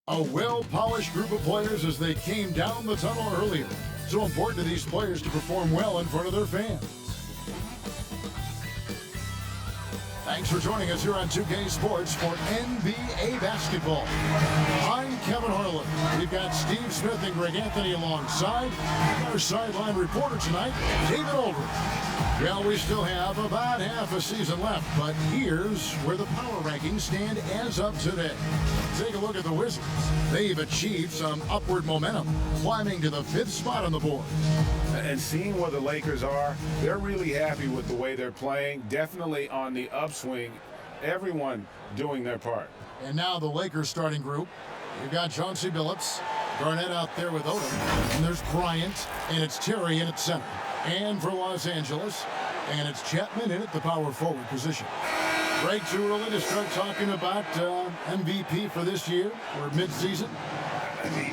A well-polished group of players as they came down the tunnel earlier. So important to these players to perform well in front of their fans. Thanks for joining us here on 2K Sports for NBA basketball. I'm Kevin Harlan. We've got Steve Smith and Greg Anthony alongside. Our sideline reporter tonight, David Aldridge. Well, we still have about half a season left, but here's where the power rankings stand as of today. Take a look at the Wizards. They've achieved some upward momentum, climbing to the 5th spot on the board. And seeing where the Lakers are, they're really happy with the way they're playing. Definitely on the upswing. Everyone doing their part. And now the Lakers starting group. You've got Chauncey Billups, Garnett out there with Odom, and there's Bryant, and it's Terry in at center. And for Los Angeles, and it's Chapman in at the power forward position. Right, too early to start talking about MVP for this year or mid-season?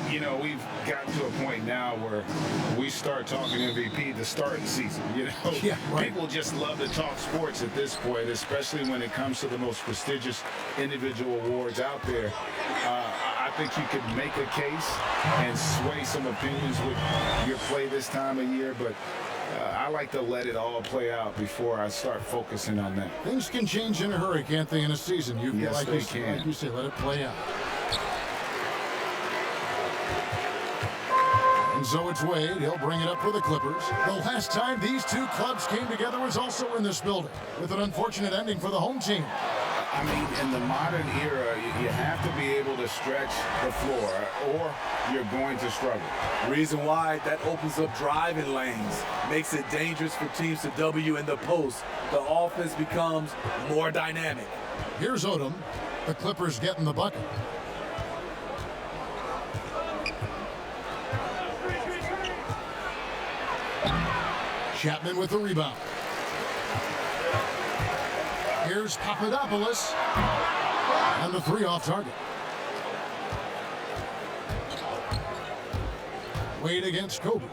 You know, we've gotten to a point now where we start talking MVP to start the season. You know, yeah, right. People just love to talk sports at this point, especially when it comes to the most prestigious individual awards out there. I think you could make a case and sway some opinions with your play this time of year, but I like to let it all play out before I start focusing on that. Things can change in a hurry, can't they, in a season? Yes, they can. Like you say, let it play out. And so it's Wade. He'll bring it up for the Clippers. The last time these two clubs came together was also in this building, with an unfortunate ending for the home team. I mean, in the modern era, you have to be able to stretch the floor, or you're going to struggle. Reason why, that opens up driving lanes, makes it dangerous for teams to W in the post. The offense becomes more dynamic. Here's Odom. The Clippers getting the bucket. Chapman with the rebound. Here's Papadopoulos. And the three off target. Wade against Kobe.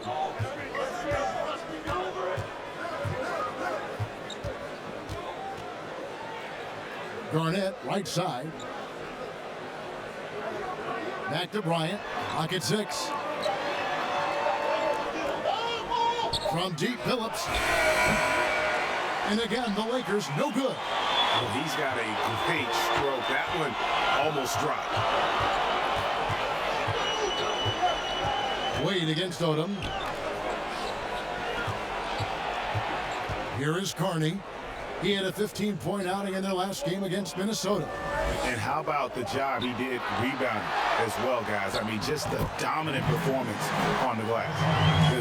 Garnett, right side. Back to Bryant. Pocket 6. From deep, Billups. And again, the Lakers, no good. Well, he's got a great stroke. That one almost dropped. Wade against Odom. Here is Carney. He had a 15-point outing in their last game against Minnesota. And how about the job he did rebounding as well, guys? I mean, just a dominant performance on the glass.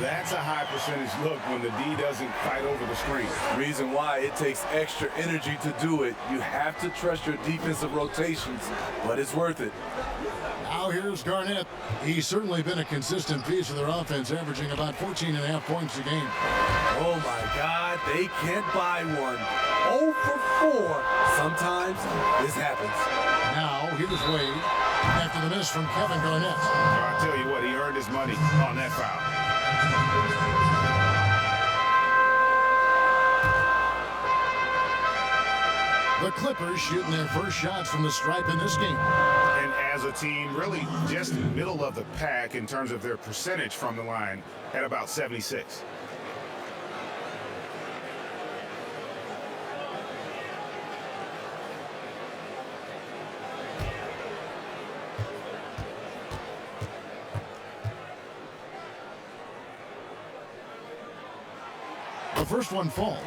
That's a high percentage look when the D doesn't fight over the screen. Reason why, it takes extra energy to do it. You have to trust your defensive rotations, but it's worth it. Now here's Garnett. He's certainly been a consistent piece of their offense, averaging about 14.5 points a game. Oh my God, they can't buy one. 0 for 4. Sometimes this happens. Now here's Wade after the miss from Kevin Garnett. I'll tell you what, he earned his money on that foul. The Clippers shooting their first shots from the stripe in this game. And as a team, really just middle of the pack in terms of their percentage from the line at about 76. The first one falls.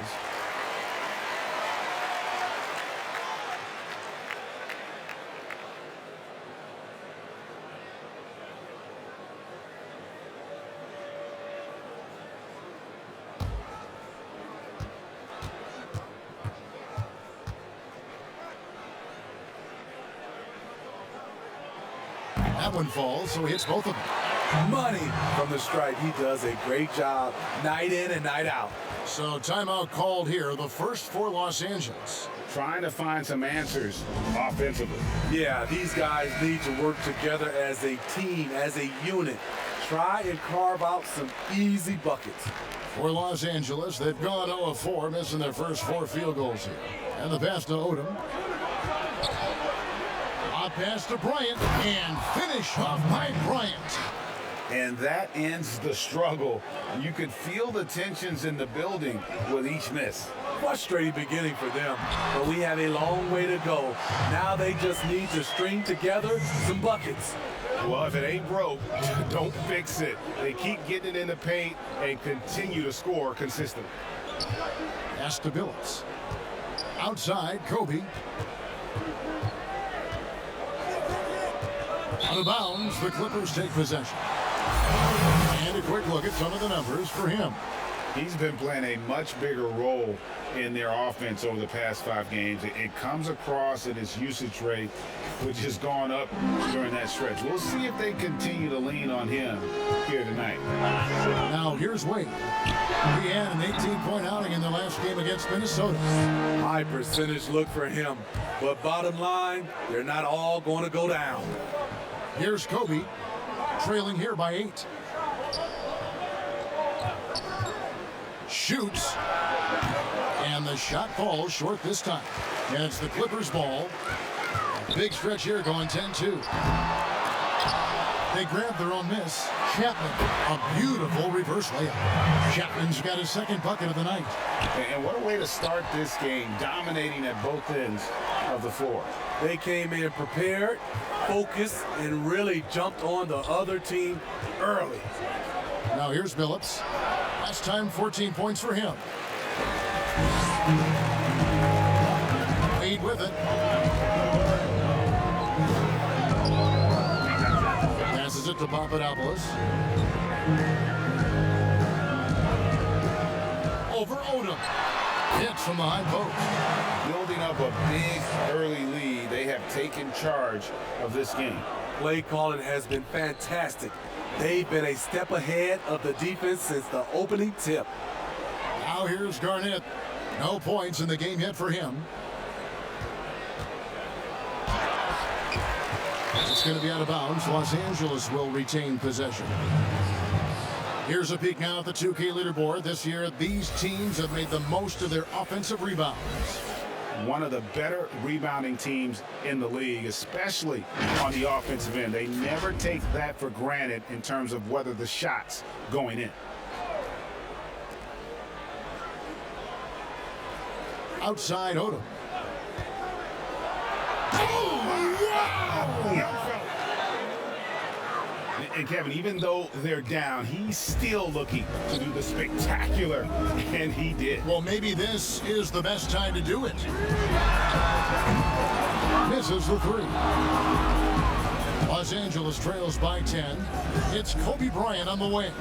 That one falls, so he hits both of them. Money from the stripe. He does a great job night in and night out. So timeout called here, the first for Los Angeles. Trying to find some answers offensively. Yeah, these guys need to work together as a team, as a unit. Try and carve out some easy buckets. For Los Angeles, they've gone 0 of 4, missing their first 4 field goals here. And the pass to Odom. A pass to Bryant, and finish off by Bryant. And that ends the struggle. You could feel the tensions in the building with each miss. Frustrating beginning for them, but we have a long way to go. Now they just need to string together some buckets. Well, if it ain't broke, don't fix it. They keep getting it in the paint and continue to score consistently. Pass to Billups. Outside, Kobe. Out of bounds, the Clippers take possession. And a quick look at some of the numbers for him. He's been playing a much bigger role in their offense over the past 5 games. It comes across in his usage rate, which has gone up during that stretch. We'll see if they continue to lean on him here tonight. Now here's Wade. He had an 18-point outing in their last game against Minnesota. High percentage look for him, but bottom line, they're not all going to go down. Here's Kobe, trailing here by 8. Shoots, and the shot falls short this time. And it's the Clippers' ball. Big stretch here going 10-2. They grab their own miss. Chapman, a beautiful reverse layup. Chapman's got his second bucket of the night. And what a way to start this game, dominating at both ends of the floor. They came in prepared, focused, and really jumped on the other team early. Now here's Billups. Last time, 14 points for him. Wade with it. Passes it to Papadopoulos. Over Odom. Hits from the high post. Building up a big early lead, they have taken charge of this game. Play calling has been fantastic. They've been a step ahead of the defense since the opening tip. Now here's Garnett. No points in the game yet for him. It's going to be out of bounds. Los Angeles will retain possession. Here's a peek now at the 2K leaderboard. This year, these teams have made the most of their offensive rebounds. One of the better rebounding teams in the league, especially on the offensive end. They never take that for granted in terms of whether the shot's going in. Outside Odom. And Kevin, even though they're down, he's still looking to do the spectacular, and he did. Well, maybe this is the best time to do it. Misses the 3. Los Angeles trails by 10. It's Kobe Bryant on the wing.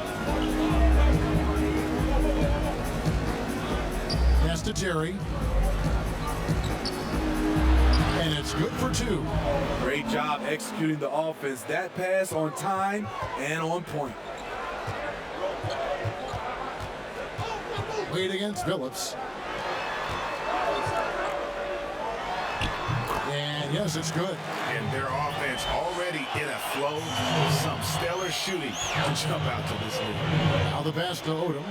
Pass to Terry. And it's good for 2. Great job executing the offense. That pass on time and on point. Wade against Billups. And yes, it's good. And their offense already in a flow. Some stellar shooting to jump out to this lead. Now the pass to Odom.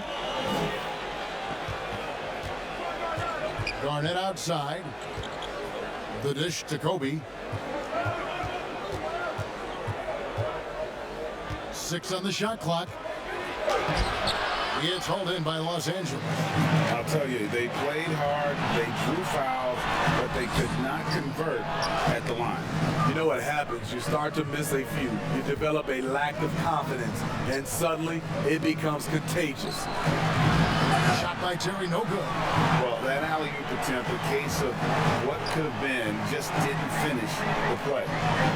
Garnett outside. The dish to Kobe. 6 on the shot clock. It's hauled in by Los Angeles. I'll tell you, they played hard, they drew fouls, but they could not convert at the line. You know what happens? You start to miss a few. You develop a lack of confidence, and suddenly it becomes contagious. Shot by Terry, no good. Well, that alley-oop attempt, a case of what could have been, just didn't finish the play.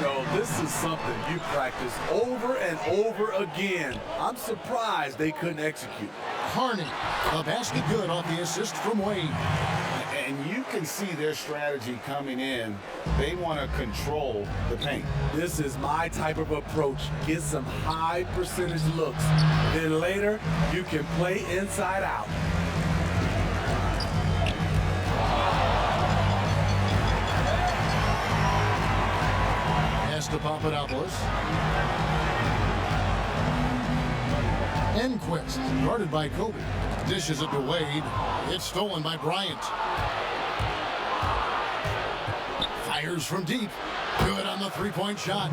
No, this is something you practice over and over again. I'm surprised they couldn't execute. Carney, a basket good off the assist from Wade. And you can see their strategy coming in. They want to control the paint. This is my type of approach. Get some high percentage looks. Then later, you can play inside out. Pass to Papadopoulos. Enquist, guarded by Kobe. Dishes it to Wade. It's stolen by Bryant. Fires from deep. Good on the three-point shot.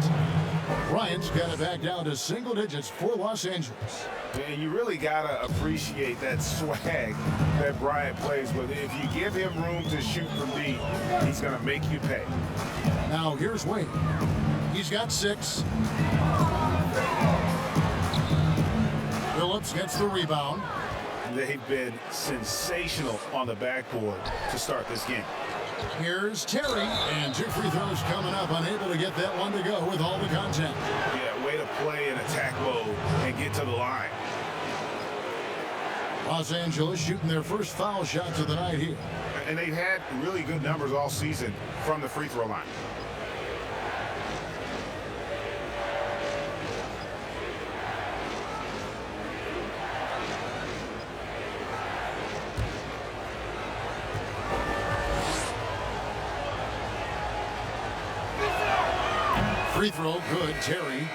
Bryant's got it back down to single digits for Los Angeles. And you really got to appreciate that swag that Bryant plays with. If you give him room to shoot from deep, he's going to make you pay. Now here's Wade. He's got 6. Phillips gets the rebound. They've been sensational on the backboard to start this game. Here's Terry, and 2 free throws coming up, unable to get that one to go with all the contact. Yeah, way to play in attack mode and get to the line. Los Angeles shooting their first foul shots of the night here. And they've had really good numbers all season from the free throw line. Free throw, good, Terry.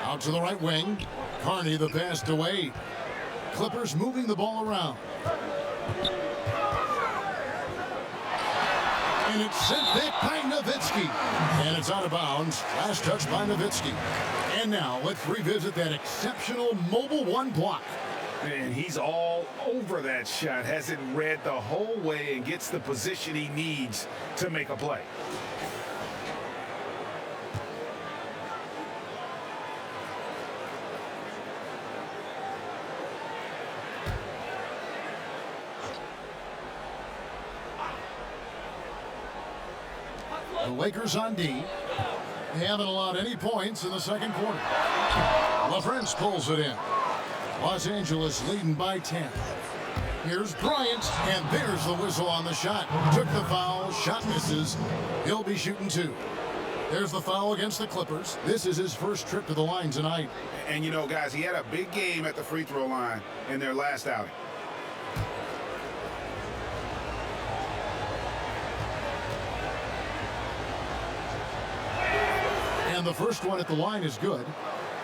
Out to the right wing. Carney the pass to Wade. Clippers moving the ball around. And it's sent back by Nowitzki. And it's out of bounds. Last touch by Nowitzki. And now let's revisit that exceptional mobile one block. And he's all over that shot. Has it read the whole way and gets the position he needs to make a play. The Lakers on D. They haven't allowed any points in the second quarter. LaFrance pulls it in. Los Angeles leading by 10. Here's Bryant, and there's the whistle on the shot. Took the foul, shot misses. He'll be shooting 2. There's the foul against the Clippers. This is his first trip to the line tonight. And you know, guys, he had a big game at the free throw line in their last outing. And the first one at the line is good.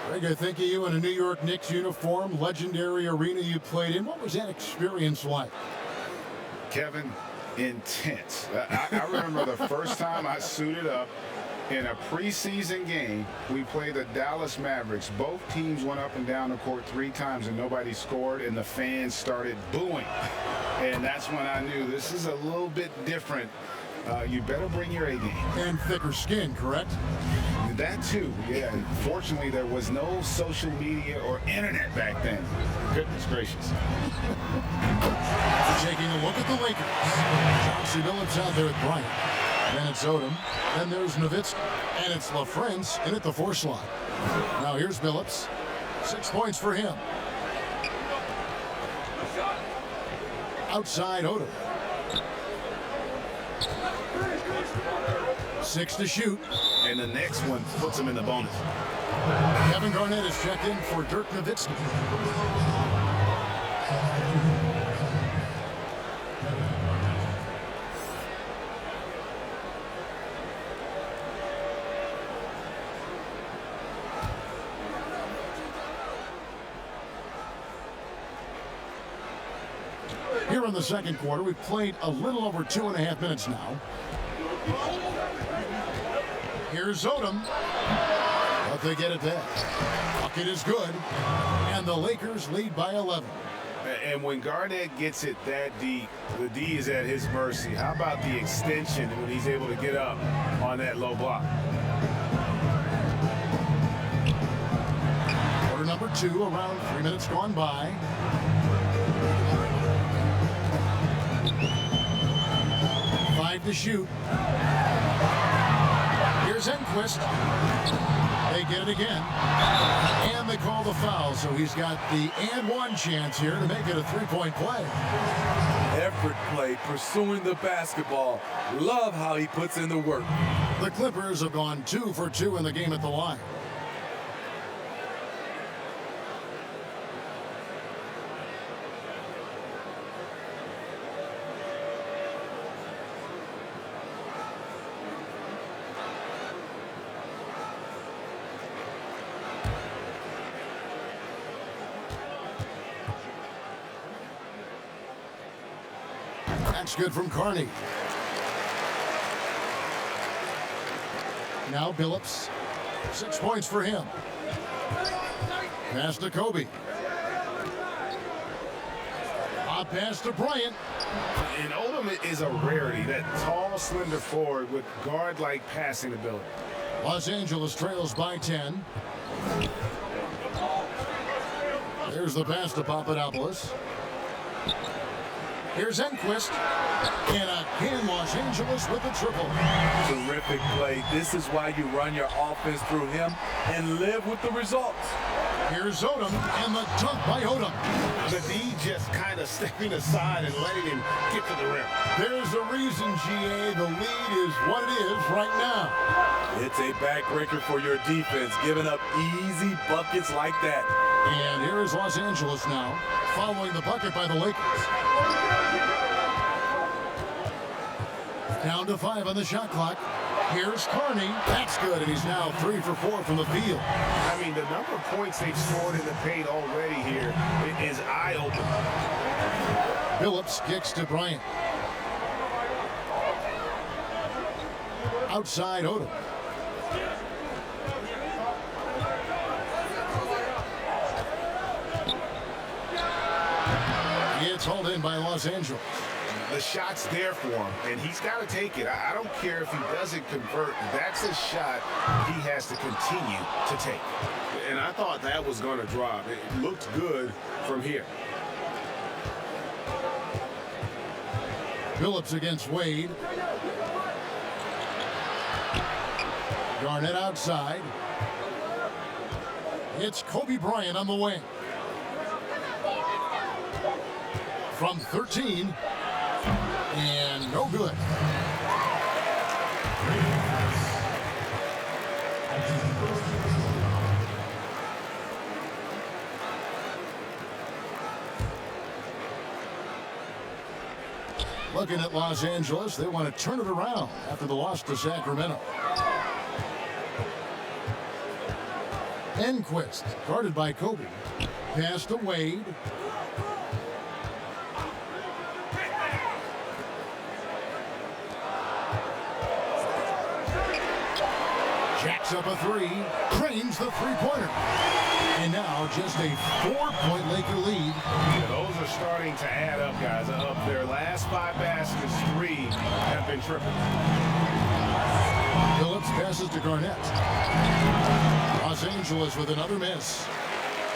Greg, I think of you in a New York Knicks uniform, legendary arena you played in. What was that experience like? Kevin, intense. I remember the first time I suited up in a preseason game. We played the Dallas Mavericks. Both teams went up and down the court 3 times and nobody scored, and the fans started booing. And that's when I knew this is a little bit different. You better bring your A game. And thicker skin, correct? That too, yeah. Fortunately, there was no social media or internet back then. Goodness gracious. Taking a look at the Lakers. Chauncey Billups out there with Bryant. Then it's Odom. Then there's Nowitzki. And it's LaFrance in at the 4 slot. Now here's Billups. 6 points for him. Outside Odom. 6 to shoot. And the next one puts him in the bonus. Kevin Garnett is checked in for Dirk Nowitzki. Here in the second quarter, we've played a little over 2.5 minutes now. Here's Odom. But they get it back. Bucket is good. And the Lakers lead by 11. And when Garnett gets it that deep, the D is at his mercy. How about the extension when he's able to get up on that low block? Quarter number 2, around 3 minutes gone by. To shoot. Here's Enquist. They get it again. And they call the foul, so he's got the and one chance here to make it a 3-point play. Effort play, pursuing the basketball. Love how he puts in the work. The Clippers have gone 2 for 2 in the game at the line. That's good from Carney. Now Billups. 6 points for him. Pass to Kobe. Hot pass to Bryant. And Odom is a rarity, that tall, slender forward with guard-like passing ability. Los Angeles trails by 10. There's the pass to Papadopoulos. Here's Enquist. And again, Los Angeles with the triple. Terrific play. This is why you run your offense through him and live with the results. Here's Odom, and the dunk by Odom. The D just kind of stepping aside and letting him get to the rim. There's a reason, GA, the lead is what it is right now. It's a backbreaker for your defense, giving up easy buckets like that. And here is Los Angeles now, following the bucket by the Lakers. Down to 5 on the shot clock. Here's Carney. That's good, and he's now 3 for 4 from the field. I mean, the number of points they've scored in the paint already here is eye-opening. Billups kicks to Bryant. Outside Odom. It's hauled in by Los Angeles. The shot's there for him, and he's got to take it. I don't care if he doesn't convert. That's a shot he has to continue to take. And I thought that was going to drop. It looked good from here. Billups against Wade. Garnett outside. It's Kobe Bryant on the wing. From 13. And no good. Looking at Los Angeles, they want to turn it around after the loss to Sacramento. Enquist, guarded by Kobe. Pass to Wade. Jacks up a 3, trains the three-pointer. And now just a 4-point Laker lead. Yeah, those are starting to add up, guys. Of their last 5 baskets, 3 have been triple. Billups passes to Garnett. Los Angeles with another miss.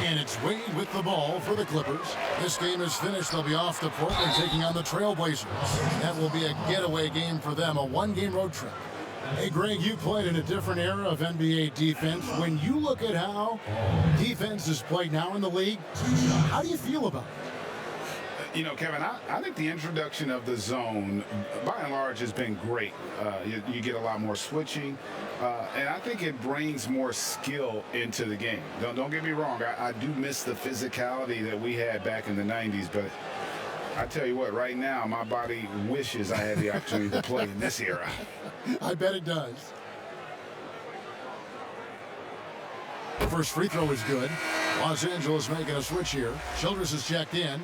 And it's Wade with the ball for the Clippers. This game is finished. They'll be off to Portland taking on the Trailblazers. That will be a getaway game for them, a 1-game road trip. Hey, Greg, you played in a different era of NBA defense. When you look at how defense is played now in the league, how do you feel about it? You know, Kevin, I think the introduction of the zone, by and large, has been great. You get a lot more switching, and I think it brings more skill into the game. Don't get me wrong. I do miss the physicality that we had back in the 90s, but I tell you what, right now, my body wishes I had the opportunity to play in this era. I bet it does. First free throw is good. Los Angeles making a switch here. Childress is checked in.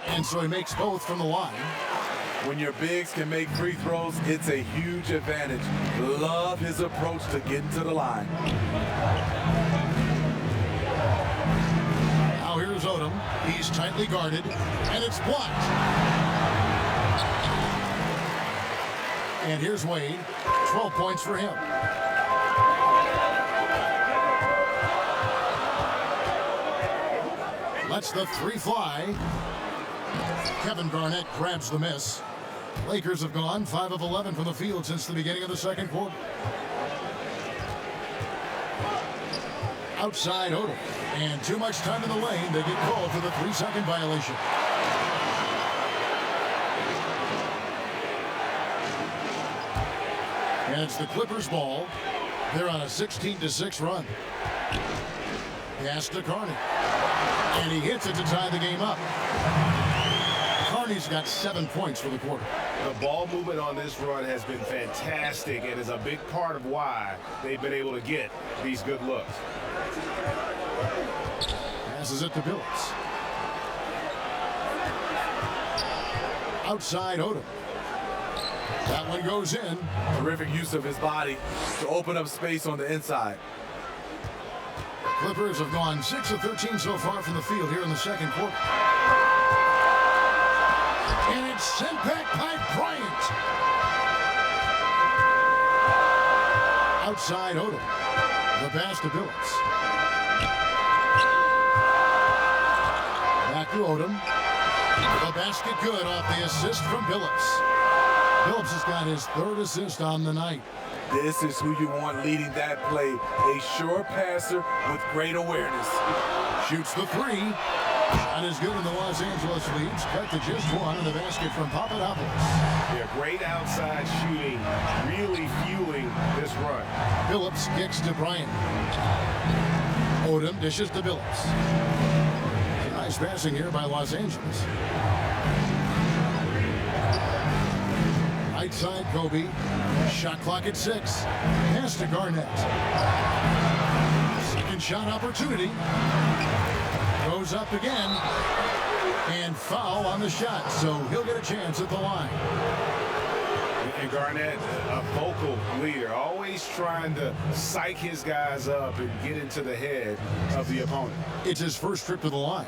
And so he makes both from the line. When your bigs can make free throws, it's a huge advantage. Love his approach to getting to the line. Now here's Odom. He's tightly guarded, and it's blocked. And here's Wade. 12 points for him. Lets the 3 fly. Kevin Garnett grabs the miss. Lakers have gone 5 of 11 from the field since the beginning of the second quarter. Outside Odom. And too much time in the lane. They get called for the 3-second violation. And it's the Clippers' ball. They're on a 16-6 run. Pass to Carney. And he hits it to tie the game up. Carney's got 7 points for the quarter. The ball movement on this run has been fantastic and is a big part of why they've been able to get these good looks. Passes it to Billups. Outside Odom. That one goes in. Terrific use of his body to open up space on the inside. Clippers have gone 6 of 13 so far from the field here in the second quarter. And it's sent back by Bryant. Outside Odom. The pass to Billups. Back to Odom. The basket good off the assist from Billups. Billups has got his 3rd assist on the night. This is who you want leading that play. A sure passer with great awareness. Shoots the 3. Shot is good, and the Los Angeles leads. Cut to just 1 in the basket from Papadopoulos. Yeah, great outside shooting, really fueling this run. Billups kicks to Bryant. Odom dishes to Billups. Nice passing here by Los Angeles. Right side, Kobe. Shot clock at 6. Pass to Garnett. Second shot opportunity. Goes up again. And foul on the shot, so he'll get a chance at the line. And Garnett, a vocal leader, always trying to psych his guys up and get into the head of the opponent. It's his first trip to the line.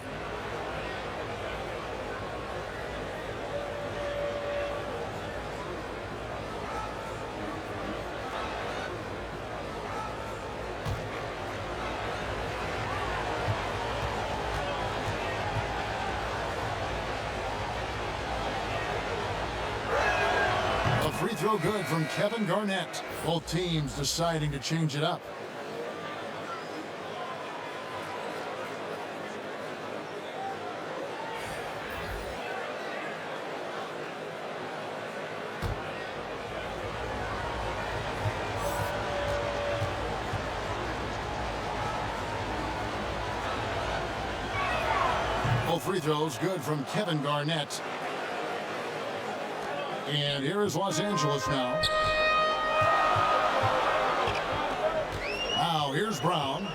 Free throw good from Kevin Garnett. Both teams deciding to change it up. Both free throws good from Kevin Garnett. And here is Los Angeles now. Now here's Brown.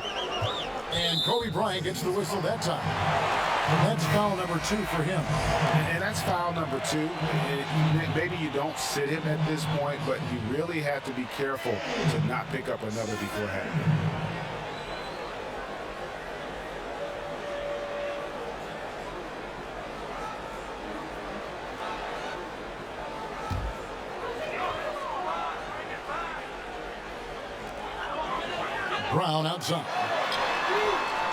And Kobe Bryant gets the whistle that time. And that's foul number 2 for him. And that's foul number 2. Maybe you don't sit him at this point, but you really have to be careful to not pick up another beforehand. Brown outside.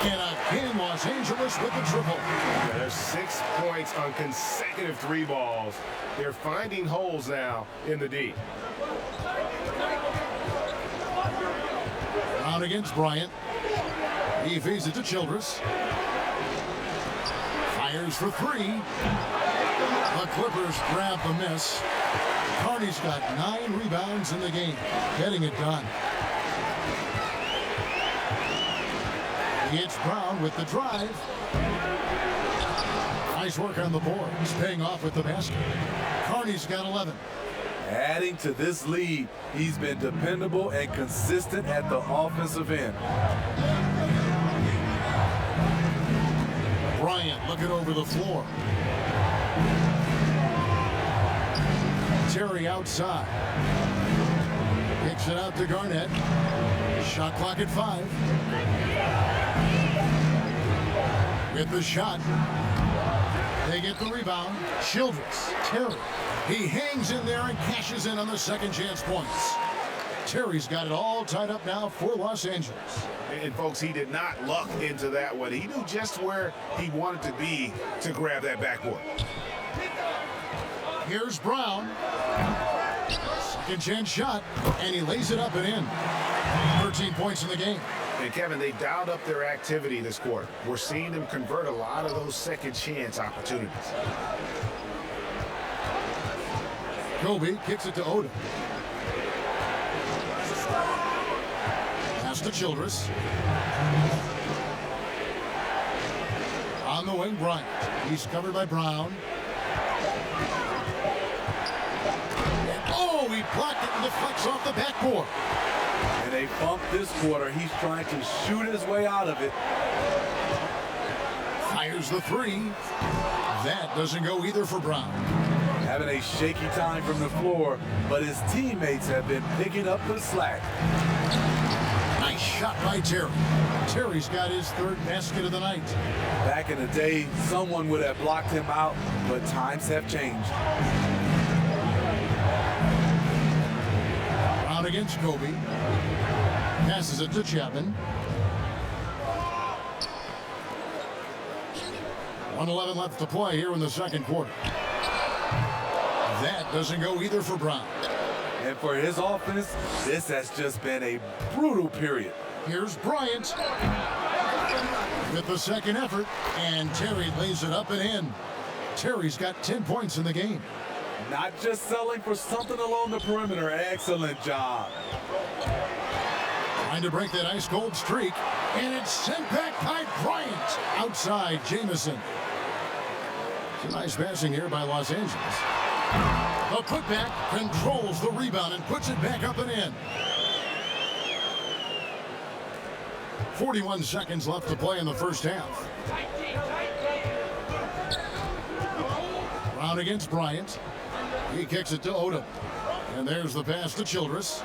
And again, Los Angeles with the triple. Yeah, there's 6 points on consecutive 3 balls. They're finding holes now in the D. Brown against Bryant. He feeds it to Childress. Fires for 3. The Clippers grab the miss. Carney's got 9 rebounds in the game, getting it done. It's Brown with the drive. Nice work on the boards, paying off with the basket. Carney's got 11. Adding to this lead, he's been dependable and consistent at the offensive end. Bryant looking over the floor. Terry outside. Kicks it out to Garnett. Shot clock at 5. With the shot. They get the rebound. Childress. Terry. He hangs in there and cashes in on the second chance points. Terry's got it all tied up now for Los Angeles. And folks, he did not luck into that one. He knew just where he wanted to be to grab that backboard. Here's Brown. Second chance shot, and he lays it up and in. 13 points in the game. And Kevin, they dialed up their activity this quarter. We're seeing them convert a lot of those second chance opportunities. Kobe kicks it to Odom. Pass to Childress. On the wing, Bryant. He's covered by Brown. Oh, he blocked it and deflects off the backboard. And they bumped this quarter. He's trying to shoot his way out of it. Fires the three. That doesn't go either for Brown. Having a shaky time from the floor, but his teammates have been picking up the slack. Nice shot by Terry. Terry's got his third basket of the night. Back in the day, someone would have blocked him out, but times have changed. Brown against Kobe. Passes it to Chapman. 1:11 left to play here in the second quarter. That doesn't go either for Brown. And for his offense, this has just been a brutal period. Here's Bryant with the second effort, and Terry lays it up and in. Terry's got 10 points in the game. Not just selling for something along the perimeter. Excellent job. Trying to break that ice-cold streak, and it's sent back by Bryant. Outside, Jamison. Some nice passing here by Los Angeles. The putback controls the rebound and puts it back up and in. 41 seconds left to play in the first half. Brown against Bryant. He kicks it to Odom. And there's the pass to Childress.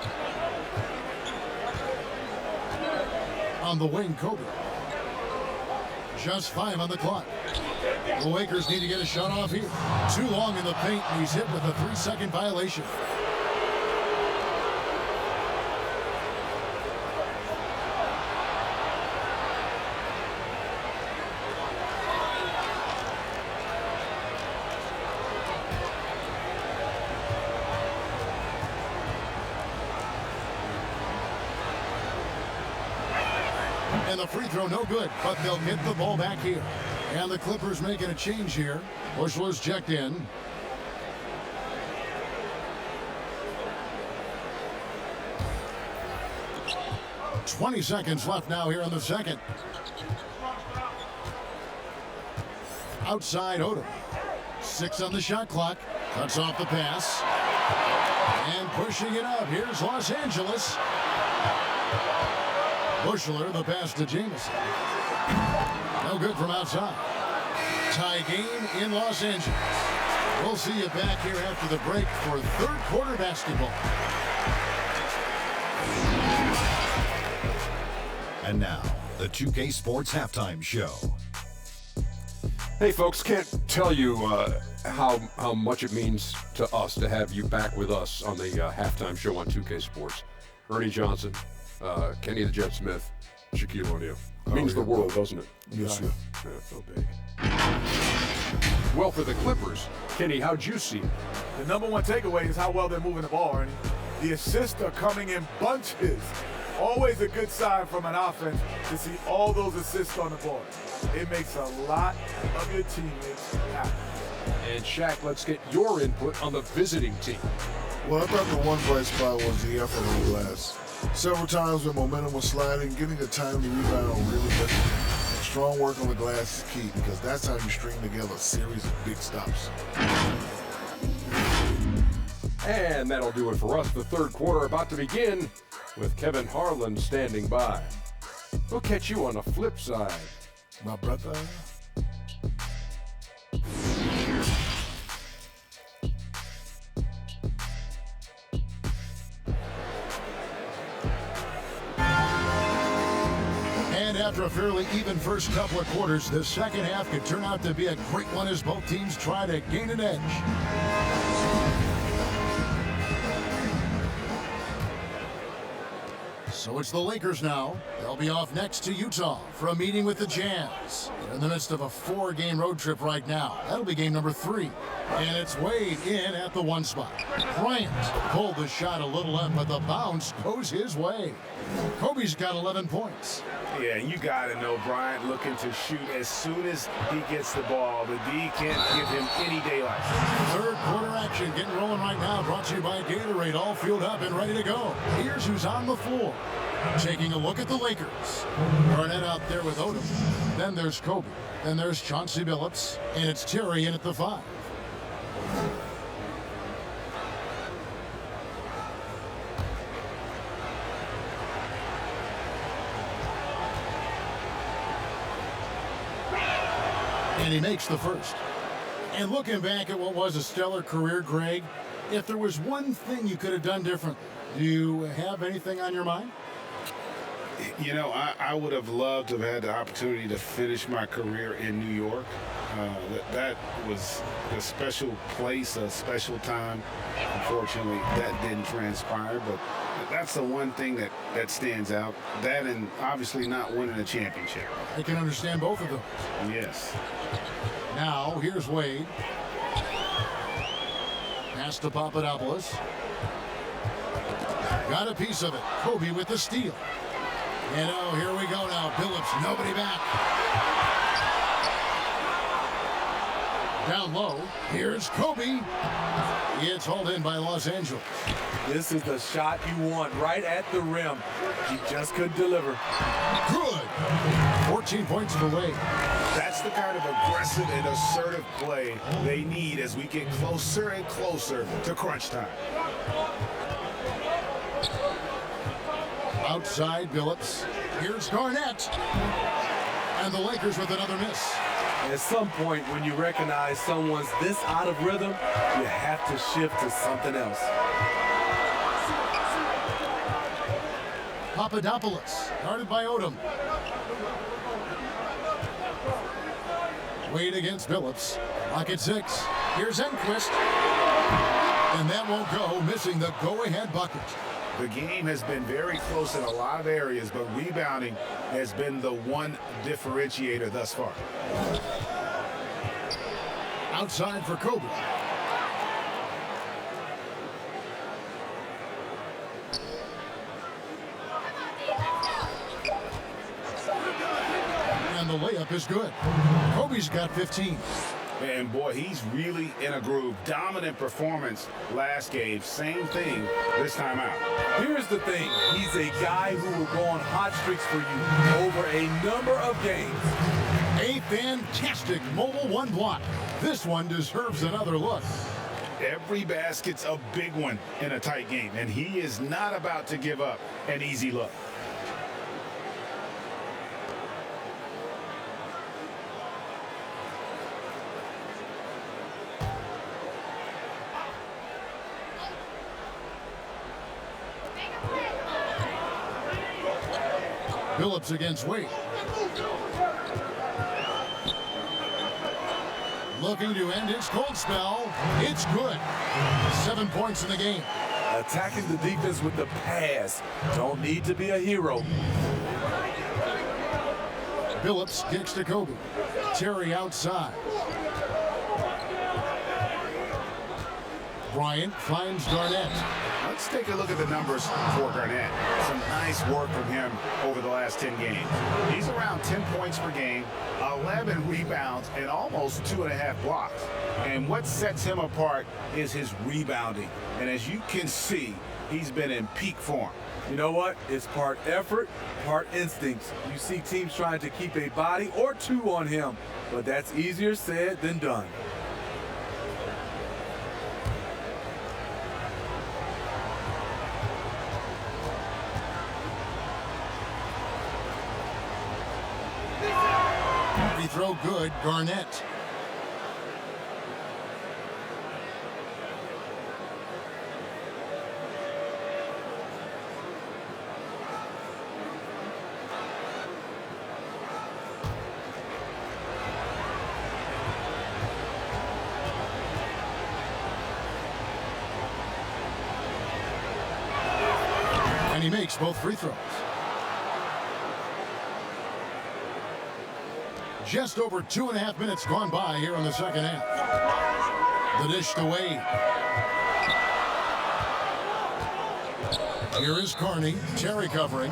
On the wing, Kobe. Just 5 on the clock. The Lakers need to get a shot off here. Too long in the paint, and he's hit with a 3-second violation. And the free throw no good, but they'll get the ball back here. And the Clippers making a change here. Bushler's checked in. "20 seconds left now here in the second. Outside Odom. 6 on the shot clock. Cuts off the pass. And pushing it up. Here's Los Angeles. Bushler, the pass to Jamison. No good from outside. Tie game in Los Angeles. We'll see you back here after the break for third quarter basketball. And now, the 2K Sports Halftime Show. Hey folks, can't tell you how much it means to us to have you back with us on the halftime show on 2K Sports. Ernie Johnson, Kenny the Jet Smith, Shaquille O'Neal. Means the world, doesn't it? Yes, sir. Yeah, so big. Well, for the Clippers, Kenny, how'd you see it? The number one takeaway is how well they're moving the ball, Ernie. The assists are coming in bunches. Always a good sign from an offense to see all those assists on the board. It makes a lot of your teammates happy. And Shaq, let's get your input on the visiting team. Well, I thought the one bright spot was the effort on the glass. Several times when momentum was sliding, getting a timely rebound really difficult. Strong work on the glass is key because that's how you string together a series of big stops. And that'll do it for us. The third quarter about to begin with Kevin Harlan standing by. We'll catch you on the flip side. My brother. And after a fairly even first couple of quarters, the second half could turn out to be a great one as both teams try to gain an edge. So it's the Lakers now. They'll be off next to Utah for a meeting with the Jazz. They're in the midst of a 4-game road trip right now. That'll be game number 3. And it's Wade in at the 1 spot. Bryant pulled the shot a little up, but the bounce goes his way. Kobe's got 11 points. Yeah, you got to know Bryant looking to shoot as soon as he gets the ball. The D can't give him any daylight. Third quarter action getting rolling right now, brought to you by Gatorade, all fueled up and ready to go. Here's who's on the floor. Taking a look at the Lakers. Garnett out there with Odom. Then there's Kobe. Then there's Chauncey Billups. And it's Terry in at the 5. And he makes the first. And looking back at what was a stellar career, Greg, if there was one thing you could have done different, do you have anything on your mind? You know, I would have loved to have had the opportunity to finish my career in New York. That was a special place, a special time. Unfortunately, that didn't transpire, but that's the one thing that stands out. That and obviously not winning a championship. I can understand both of those. Yes. Now, here's Wade. Pass to Papadopoulos. Got a piece of it. Kobe with the steal. And oh, here we go now. Billups, nobody back. Down low. Here's Kobe. It's hauled in by Los Angeles. This is the shot you want right at the rim. He just couldn't deliver. Good. 14 points for Wade. That's the kind of aggressive and assertive play they need as we get closer and closer to crunch time. Outside Billups. Here's Garnett. And the Lakers with another miss. At some point, when you recognize someone's this out of rhythm, you have to shift to something else. Papadopoulos, guarded by Odom. Wade against Billups. Lock at 6. Here's Enquist. And that won't go, missing the go-ahead bucket. The game has been very close in a lot of areas, but rebounding has been the one differentiator thus far. Outside for Kobe. And the layup is good. Kobe's got 15. And boy, he's really in a groove. Dominant performance last game. Same thing this time out. Here's the thing. He's a guy who will go on hot streaks for you over a number of games. A fantastic mobile one block. This one deserves another look. Every basket's a big one in a tight game, and he is not about to give up an easy look. Billups against Wade. Looking to end his cold spell. It's good. 7 points in the game. Attacking the defense with the pass. Don't need to be a hero. Billups kicks to Kobe. Terry outside. Bryant finds Garnett. Let's take a look at the numbers for Garnett. Some nice work from him over the last 10 games. He's around 10 points per game, 11 rebounds, and almost 2.5 blocks. And what sets him apart is his rebounding. And as you can see, he's been in peak form. You know what? It's part effort, part instincts. You see teams trying to keep a body or two on him, but that's easier said than done. Free throw good, Garnett. And he makes both free throws. Just over 2.5 minutes gone by here in the second half. The dish to Wade. Here is Carney. Terry covering.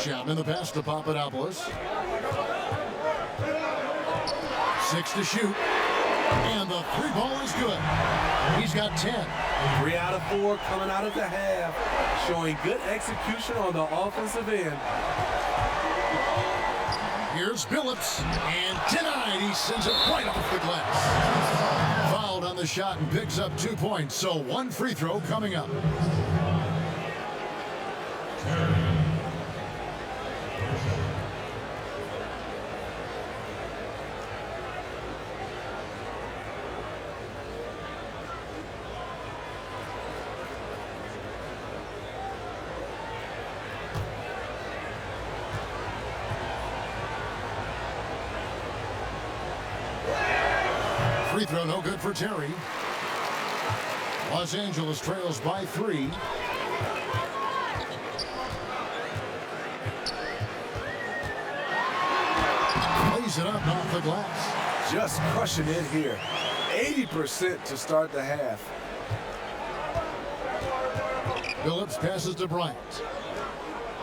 Chapman the pass to Papadopoulos. 6 to shoot. And the three ball is good. He's got 10. 3 out of 4 coming out of the half, showing good execution on the offensive end. Here's Billups, and denied. He sends it right off the glass. Fouled on the shot and picks up 2 points, so 1 free throw coming up. Free throw no good for Terry. Los Angeles trails by 3. Plays it up off the glass. Just crushing it here. 80% to start the half. Billups passes to Bryant.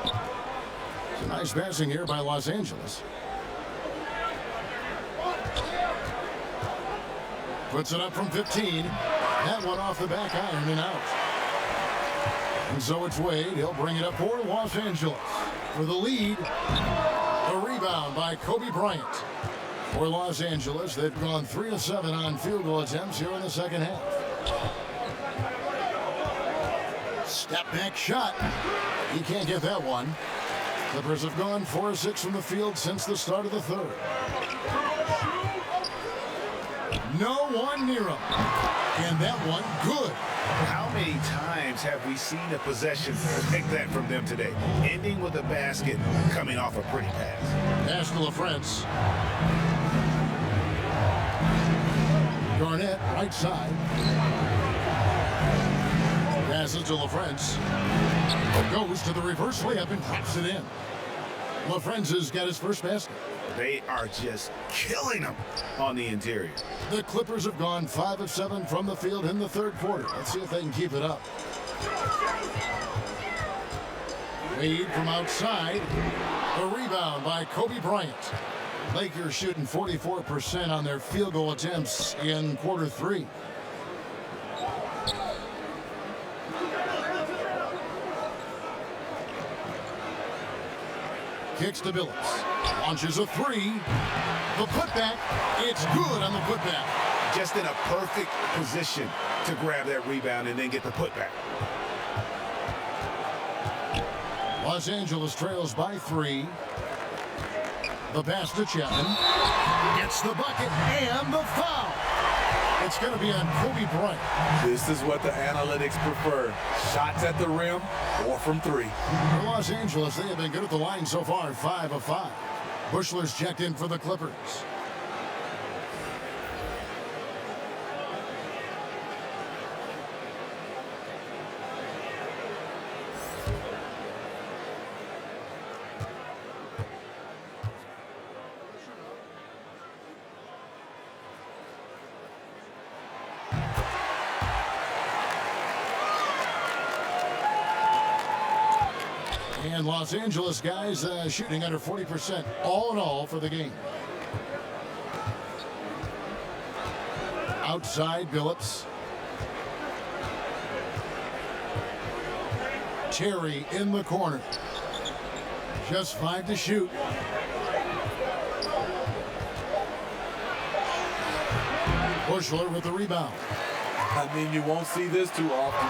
It's a nice passing here by Los Angeles. Puts it up from 15. That one off the back iron and out. And so it's Wade. He'll bring it up for Los Angeles. For the lead, a rebound by Kobe Bryant. For Los Angeles, they've gone 3 of 7 on field goal attempts here in the second half. Step back shot. He can't get that one. Clippers have gone 4 of 6 from the field since the start of the third. No one near him. And that one good. How many times have we seen a possession like that from them today? Ending with a basket, coming off a pretty pass. Pass to LaFrance. Garnett, right side. Passes to LaFrance. Goes to the reverse layup and drops it in. LaFrance has got his first basket. They are just killing them on the interior. The Clippers have gone 5 of 7 from the field in the third quarter. Let's see if they can keep it up. Wade from outside. A rebound by Kobe Bryant. Lakers shooting 44% on their field goal attempts in quarter 3. Kicks to Billups. Launches a 3. The putback. It's good on the putback. Just in a perfect position to grab that rebound and then get the putback. Los Angeles trails by 3. The pass to Chapman. Gets the bucket and the foul. It's going to be on Kobe Bryant. This is what the analytics prefer. Shots at the rim or from 3. For Los Angeles, they have been good at the line so far, 5 of 5. Bushler's checked in for the Clippers. And Los Angeles guys shooting under 40% all in all for the game. Outside Billups. Terry in the corner. Just 5 to shoot. Bushler with the rebound. I mean, you won't see this too often.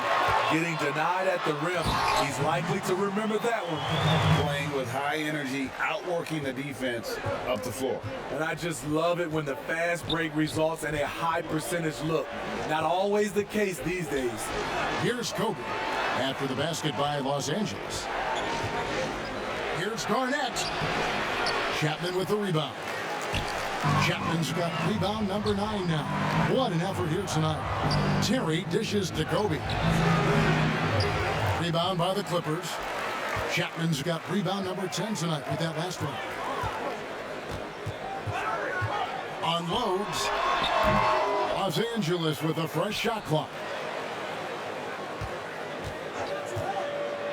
Getting denied at the rim. He's likely to remember that one. Playing with high energy, outworking the defense up the floor. And I just love it when the fast break results in a high percentage look. Not always the case these days. Here's Kobe after the basket by Los Angeles. Here's Garnett. Chapman with the rebound. Chapman's got rebound number 9 now. What an effort here tonight. Terry dishes to Kobe. Rebound by the Clippers. Chapman's got rebound number 10 tonight with that last one. Unloads. Los Angeles with a fresh shot clock.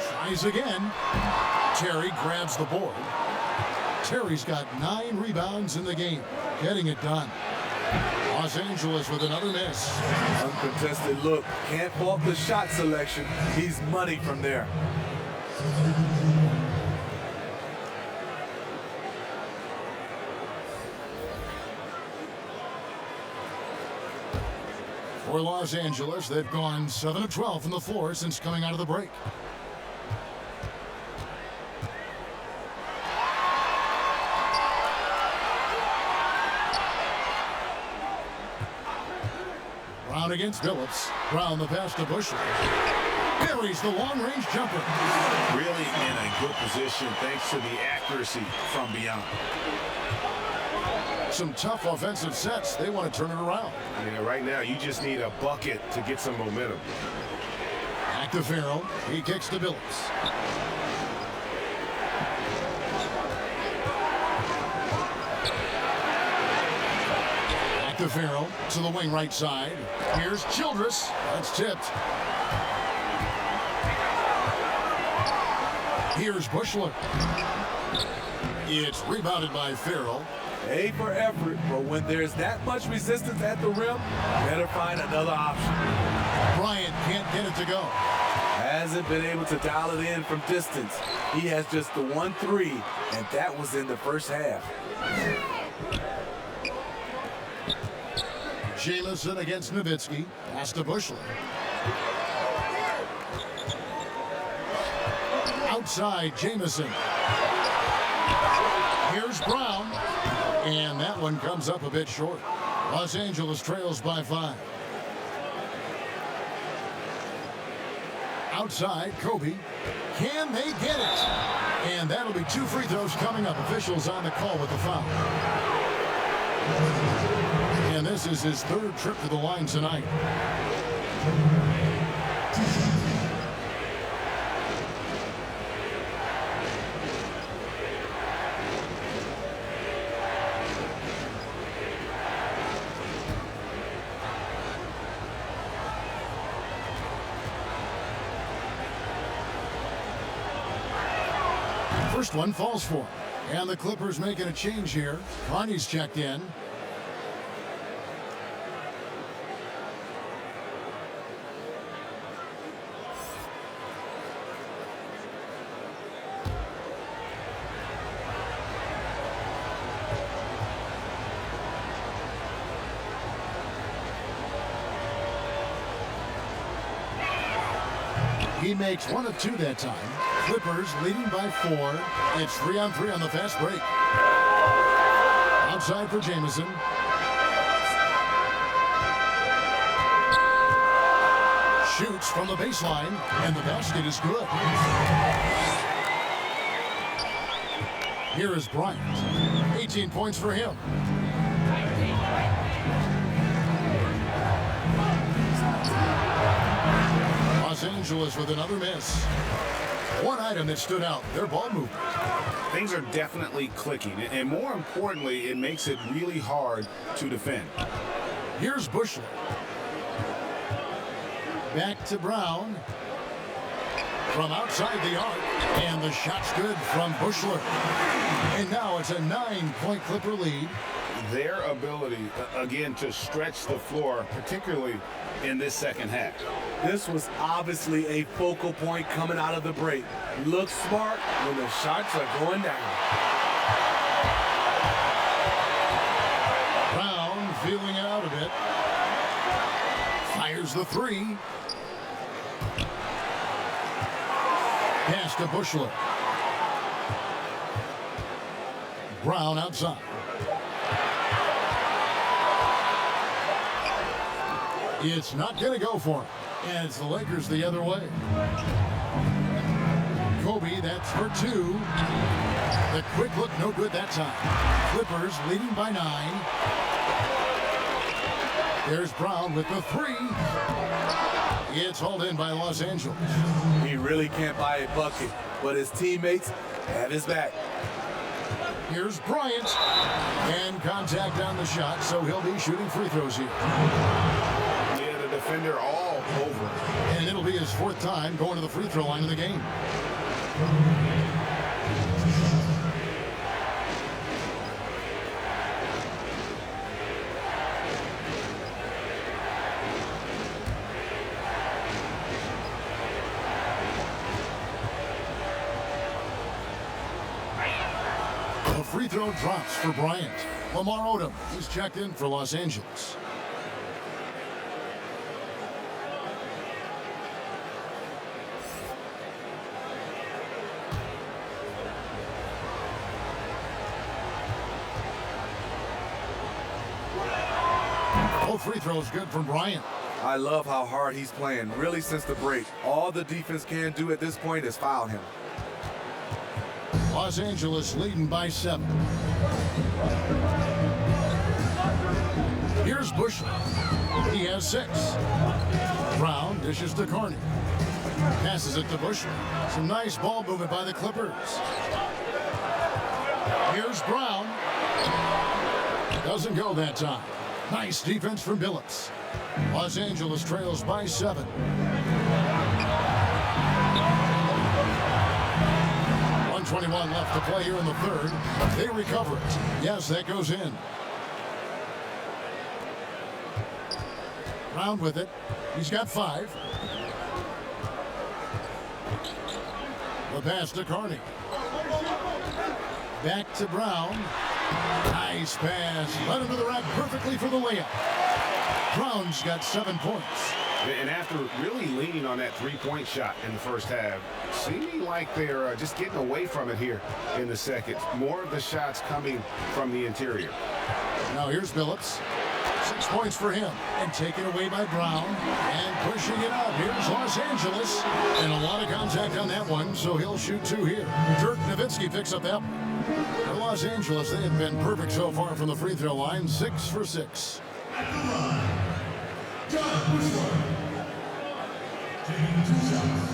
Tries again. Terry grabs the board. Terry's got 9 rebounds in the game, getting it done. Los Angeles with another miss. Uncontested look. Can't fault the shot selection. He's money from there. For Los Angeles, they've gone 7 of 12 from the floor since coming out of the break. Brown against Phillips. Brown the pass to Bushler. Buries the long-range jumper. Really in a good position thanks to the accuracy from beyond. Some tough offensive sets. They want to turn it around. Yeah, right now you just need a bucket to get some momentum. Back to Farrell. He kicks to Phillips. Back to Farrell to the wing right side. Here's Childress. That's tipped. Here's Bushler. It's rebounded by Farrell. A for effort, but when there's that much resistance at the rim, better find another option. Bryant can't get it to go. Hasn't been able to dial it in from distance. He has just the 1-3, and that was in the first half. Jamison against Nowitzki. Pass to Bushler. Outside, Jamison. Here's Brown. And that one comes up a bit short. Los Angeles trails by 5. Outside, Kobe. Can they get it? And that'll be 2 free throws coming up. Officials on the call with the foul. And this is his 3rd trip to the line tonight. First one falls for him. And the Clippers making a change here. Carney's checked in. He makes 1 of 2 that time. Clippers leading by 4. It's 3-on-3 on the fast break. Outside for Jamison. Shoots from the baseline, and the basket is good. Here is Bryant. 18 points for him. Los Angeles with another miss. One item that stood out, their ball movement. Things are definitely clicking, and more importantly, it makes it really hard to defend. Here's Bushler. Back to Brown. From outside the arc, and the shot's good from Bushler. And now it's a 9-point Clipper lead. Their ability, again, to stretch the floor, particularly in this second half. This was obviously a focal point coming out of the break. Look smart when the shots are going down. Brown feeling it out a bit. Fires the 3. Pass to Bushler. Brown outside. It's not going to go for him. And it's the Lakers the other way. Kobe, that's for 2. The quick look, no good that time. Clippers leading by 9. There's Brown with the 3. It's hauled in by Los Angeles. He really can't buy a bucket, but his teammates have his back. Here's Bryant. And contact on the shot, so he'll be shooting free throws here. Yeah, the defender all over. And it'll be his 4th time going to the free throw line of the game. The free throw drops for Bryant. Lamar Odom is checked in for Los Angeles. Both free throws good from Bryant. I love how hard he's playing, really since the break. All the defense can do at this point is foul him. Los Angeles leading by 7. Here's Bushler. He has 6. Brown dishes to Carney. Passes it to Bushler. Some nice ball movement by the Clippers. Here's Brown. Doesn't go that time. Nice defense from Billups. Los Angeles trails by 7. 1:21 left to play here in the third. They recover it. Yes, that goes in. Brown with it. He's got 5. The pass to Carney. Back to Brown. Nice pass. Led him to the rack perfectly for the layup. Brown's got 7 points. And after really leaning on that three-point shot in the first half, seeming like they're just getting away from it here in the second. More of the shots coming from the interior. Now here's Billups. 6 points for him. And taken away by Brown. And pushing it up. Here's Los Angeles. And a lot of contact on that one, so he'll shoot 2 here. Dirk Nowitzki picks up that one. For Los Angeles, they have been perfect so far from the free throw line. 6 for 6. Taking 2 shots.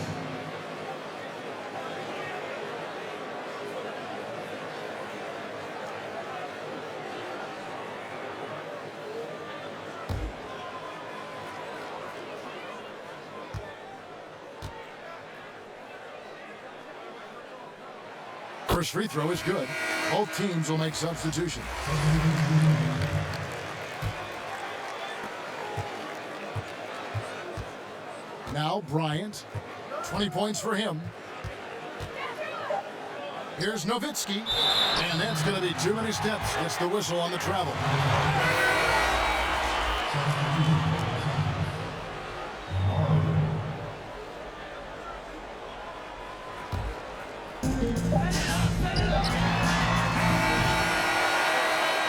First free throw is good. Both teams will make substitutions. Now Bryant, 20 points for him. Here's Nowitzki, and that's going to be too many steps. Gets the whistle on the travel.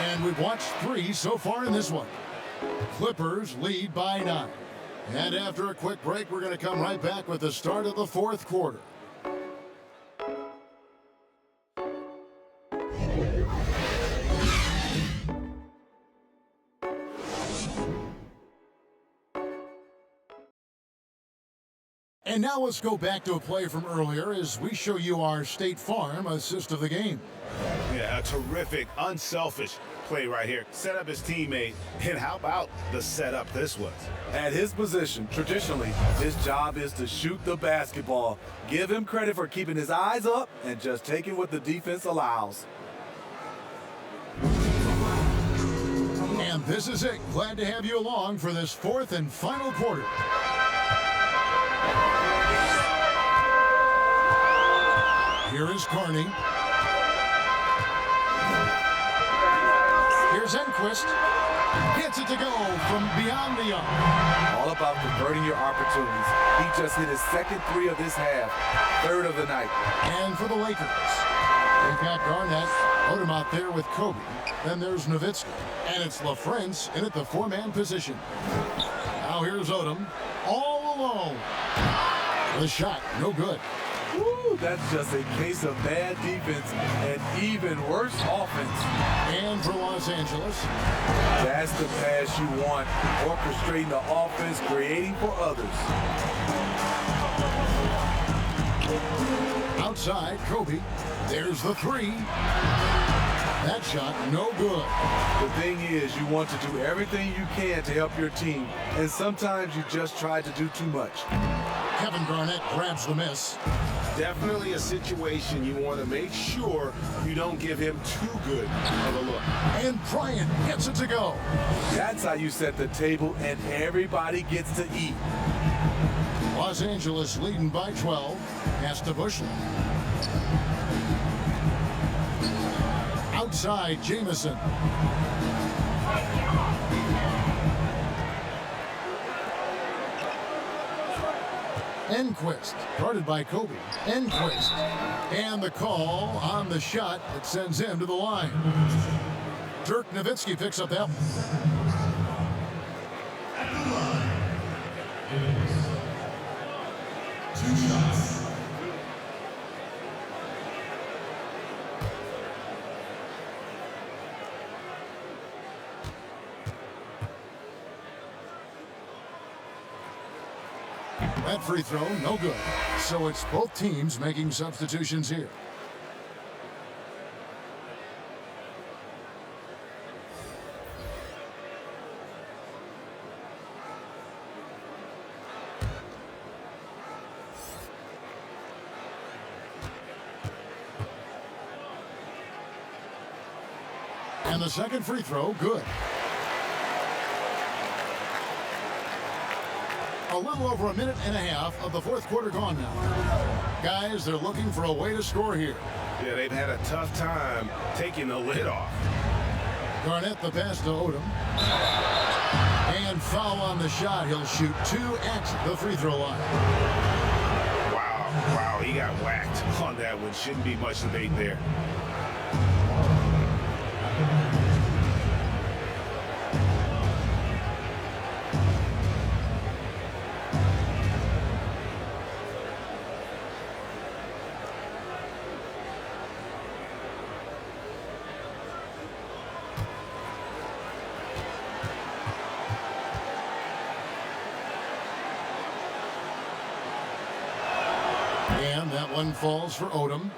And we've watched 3 so far in this one. Clippers lead by 9. And after a quick break, we're going to come right back with the start of the 4th quarter. And now let's go back to a play from earlier as we show you our State Farm assist of the game. Yeah, a terrific, unselfish play right here. Set up his teammate, and how about the setup this was? At his position, traditionally, his job is to shoot the basketball. Give him credit for keeping his eyes up and just taking what the defense allows. And this is it. Glad to have you along for this 4th and final quarter. Here is Carney. Here's Enquist. Gets it to go from beyond the arc. All about converting your opportunities. He just hit his second 3 of this half, 3rd of the night. And for the Lakers, they've got Garnett, Odom out there with Kobe. Then there's Nowitzki. And it's LaFrance in at the 4-man position. Now here's Odom, all alone. The shot, no good. Woo, that's just a case of bad defense and even worse offense. And for Los Angeles, that's the pass you want. Orchestrating the offense, creating for others. outside, Kobe. There's the 3. That shot, no good. The thing is, you want to do everything you can to help your team, and sometimes you just try to do too much. Kevin Garnett grabs the miss. Definitely a situation you want to make sure you don't give him too good of a look. And Bryant gets it to go. That's how you set the table and everybody gets to eat. Los Angeles leading by 12. Pass to Bushel. Outside, Jamison. Enquist, guarded by Kobe. Enquist. And the call on the shot that sends him to the line. Dirk Nowitzki picks up that one. At the line is 2 shots. That free throw, no good. So it's both teams making substitutions here. And the second free throw, good. A little over a minute and a half of the fourth quarter gone now. Guys, they're looking for a way to score here. Yeah, they've had a tough time taking the lid off. Garnett the pass to Odom. And foul on the shot. He'll shoot 2 at the free throw line. Wow, he got whacked on that one. Shouldn't be much debate there. And that one falls for Odom.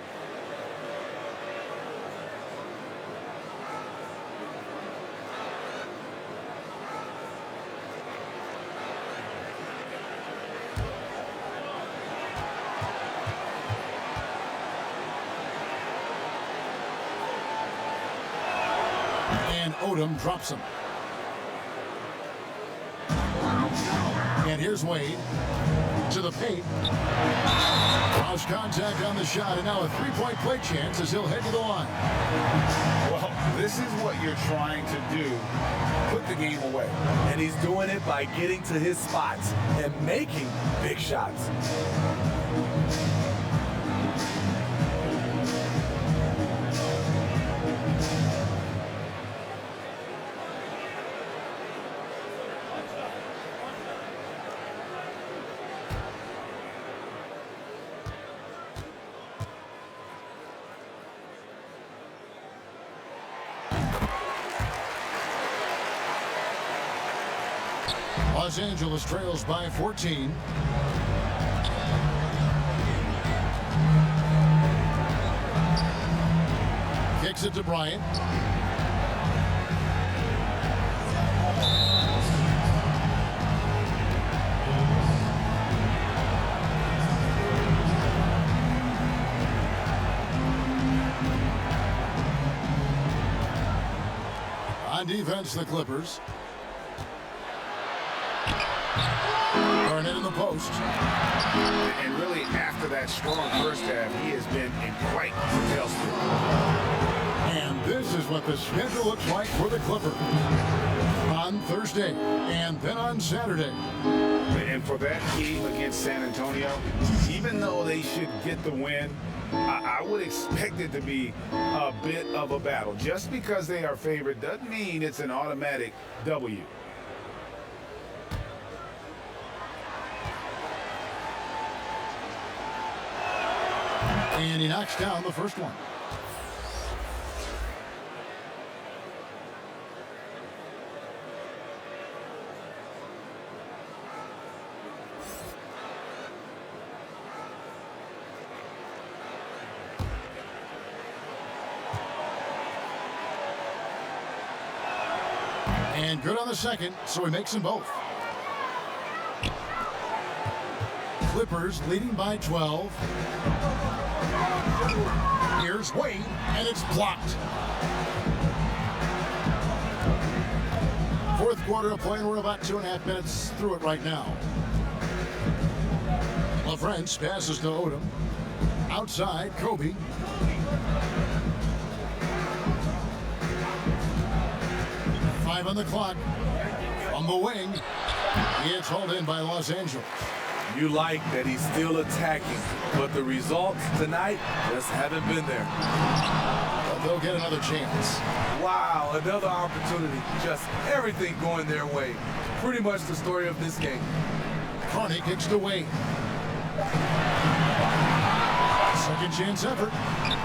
And Odom drops him. And here's Wade to the paint. Cross contact on the shot, and now a three-point play chance as he'll head to the line. Well, this is what you're trying to do. Put the game away. And he's doing it by getting to his spots and making big shots. Los Angeles trails by 14. Kicks it to Bryant. On defense, the Clippers. Garnett in the post. And really, after that strong first half, he has been in quite the tailspin. And this is what the schedule looks like for the Clippers. On Thursday and then on Saturday. And for that game against San Antonio, even though they should get the win, I would expect it to be a bit of a battle. Just because they are favored doesn't mean it's an automatic W. And he knocks down the first one. And good on the second, so he makes them both. Clippers leading by 12. Here's Wade, and it's blocked. Fourth quarter of play, and we're about 2.5 minutes through it right now. LaFrance passes to Odom. Outside, Kobe. Five on the clock. From the wing, it's hauled in by Los Angeles. You like that he's still attacking, but the results tonight just haven't been there. But they'll get another chance. Wow, another opportunity. Just everything going their way. Pretty much the story of this game. Carney kicks to Wade. Second chance effort.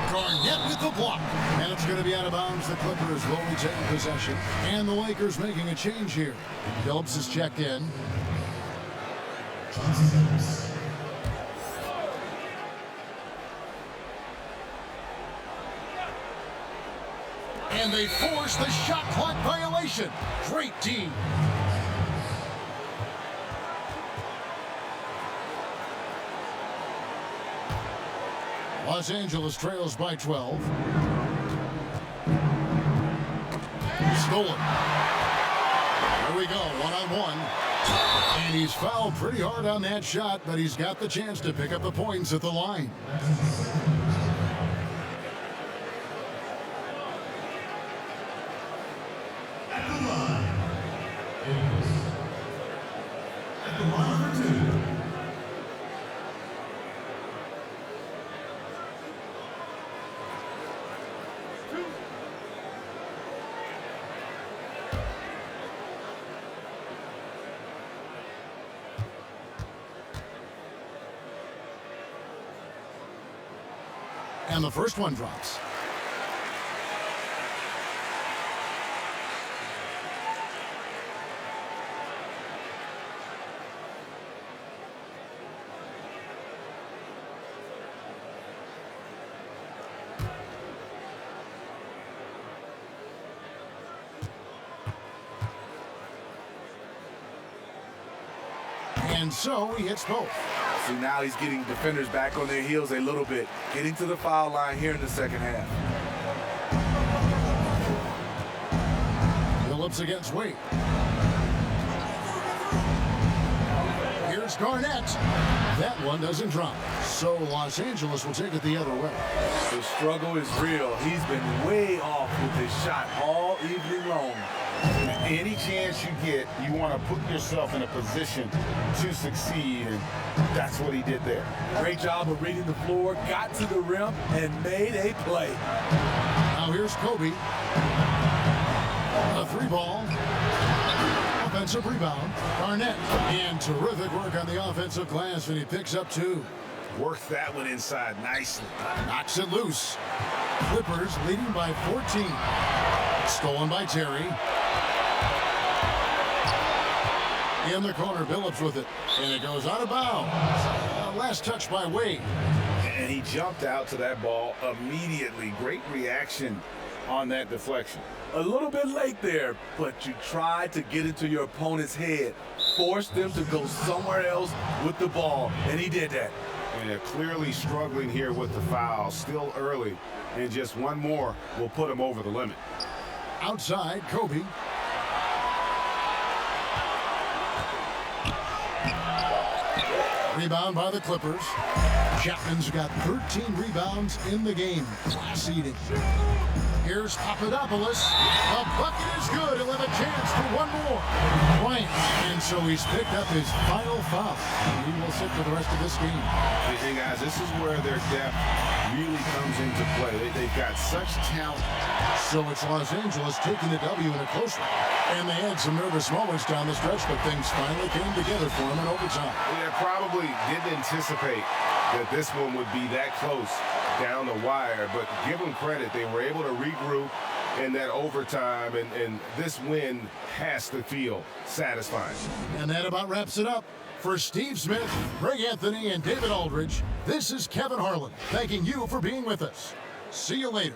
Garnett with the block. And it's going to be out of bounds. The Clippers will retain possession. And the Lakers making a change here. Phillips is checked in. And they force the shot clock violation. Great D. Los Angeles trails by 12. Stolen. Here we go, one-on-one. And he's fouled pretty hard on that shot, but he's got the chance to pick up the points at the line. At the line. At the line for two. And the first one drops. And so he hits both. See, now he's getting defenders back on their heels a little bit, getting to the foul line here in the second half. Phillips against Wade. Here's Garnett. That one doesn't drop. So Los Angeles will take it the other way. The struggle is real. He's been way off with his shot all evening long. Any chance you get, you want to put yourself in a position to succeed, and that's what he did there. Great job of reading the floor, got to the rim, and made a play. Now here's Kobe. A three ball. Offensive rebound. Garnett. And terrific work on the offensive glass, and he picks up two. Worked that one inside nicely. Knocks it loose. Clippers leading by 14. Stolen by Terry. In the corner, Phillips with it. And it goes out of bounds. Last touch by Wade. And he jumped out to that ball immediately. Great reaction on that deflection. A little bit late there, but you tried to get into your opponent's head. Forced them to go somewhere else with the ball, and he did that. And they're clearly struggling here with the foul. Still early, and just one more will put him over the limit. Outside, Kobe. Rebound by the Clippers. Chapman's got 13 rebounds in the game. Class eating. Here's Papadopoulos. The bucket is good. He'll have a chance for one more. Bryant. And so he's picked up his final foul. He will sit for the rest of this game. Hey guys, this is where their depth really comes into play. They've got such talent. So it's Los Angeles taking the W in a close one. And they had some nervous moments down the stretch, but things finally came together for them in overtime. They probably didn't anticipate that this one would be that close down the wire, but give them credit. They were able to regroup in that overtime, and this win has to feel satisfying. And that about wraps it up. For Steve Smith, Greg Anthony, and David Aldridge, this is Kevin Harlan, thanking you for being with us. See you later.